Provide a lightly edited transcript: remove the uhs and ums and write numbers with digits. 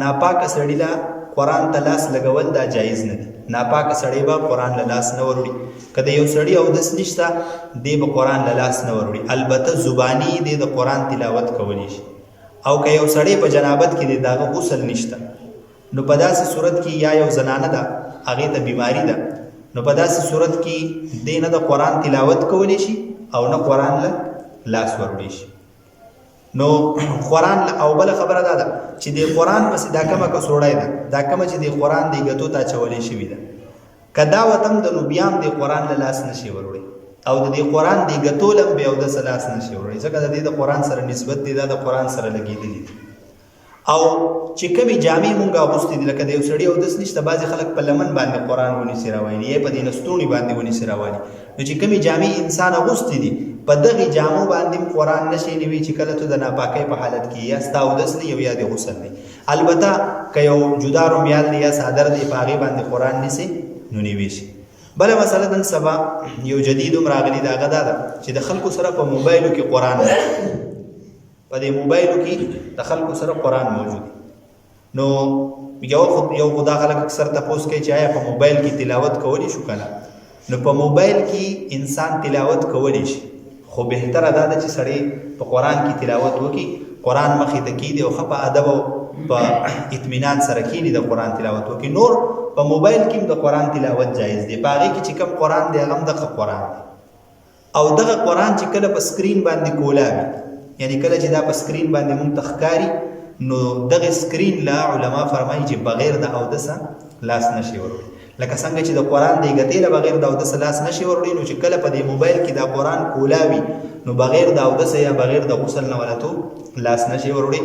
ناپاکه سړي له قرآن ته لاس لګول دا جایز نه دي. ناپاکه سړی به قرآن له لاس نه وروړي. که د یو سړي اودس نشته دی به قرآن له لاس نه وروړي. البته زباني دی د قرآن تلاوت کولی شي. او که یو سړی په جنابت کې دی د هغه غسل نشته نو په داسې صورت کې یا یو زنانه ده هغې ته بیماري ده نو په داسې صورت کې دی نه د قرآن تلاوت کولی شي او نه قرآن له لاس وروړي شي. نو قرآن او بل خبره دا ده چې د قرآن پسې دا کومه کڅوړی ده دا کومه چې د قرآن د ګتو ته اچولې شوې ده که دا وطن د نو بیا هم د قرآن له لاس نشي وروړي او د دې قرآن د ګتو له هم بیا اودس لاس نشي وروړي ځکه د دې د قرآن سره نسبت دی دا د قرآن سره لګېدلي دي. او چې کومې جامې مونږ اغوستې دي لکه د یو سړي اودس نشته بعضې خلک په لمن باندې قرآن ونیسي راوالي یا په دې نستوڼي باندې ونیسي راوالي نو چې کومې جامې انسان اغوستې دي په دغې جامو باندې قرآن نشي نیوي چې کله ته د ناپاکۍ په حالت کې یا ستا اودس دی او یا د غسل دی. البته که یو جدا رومیال دی یا څادر دی په هغې باندې قرآن نیسي نو نیوي شي. بله مسله نن سبا یو جدید هم راغلي د هغه دا ده چې د خلکو سره په موبایلو کې قرآن په دې موبایلو کې د خلکو سره قرآن موجود نو یو خدا خلک اکثر تپوس کوي چې آیا په موبایل کې تلاوت کولی شو کنه نو په موبایل کې انسان تلاوت کولی شي خو بهتره دا ده چې سړی په قرآن کې تلاوت وکړي قرآن مخې ته کېږدي او ښه په ادب او په اطمینان سره کېږدي د قرآن تلاوت وکړي. نور په موبایل کې هم د قرآن تلاوت جایز دی په هغې کې چې کوم قرآن دی هغه هم دغه قرآن دی او دغه قرآن چې کله په سکرین باندې کولاوي یعنی کله چې دا په سکرین باندې مونږ ته ښکاري نو دغه سکرین لا علما فرمایي چې بغیر د اودسه لاس نشي وروړي لکه څنګه چې د قرآن د ګتې له بغیر د اودسه لاس نشي وروړي نو چې کله په دې موبایل کې دا قرآن کولاوي نو بغیر د اودسه یا بغیر د غسل نه ولته لاس نشي وروړي.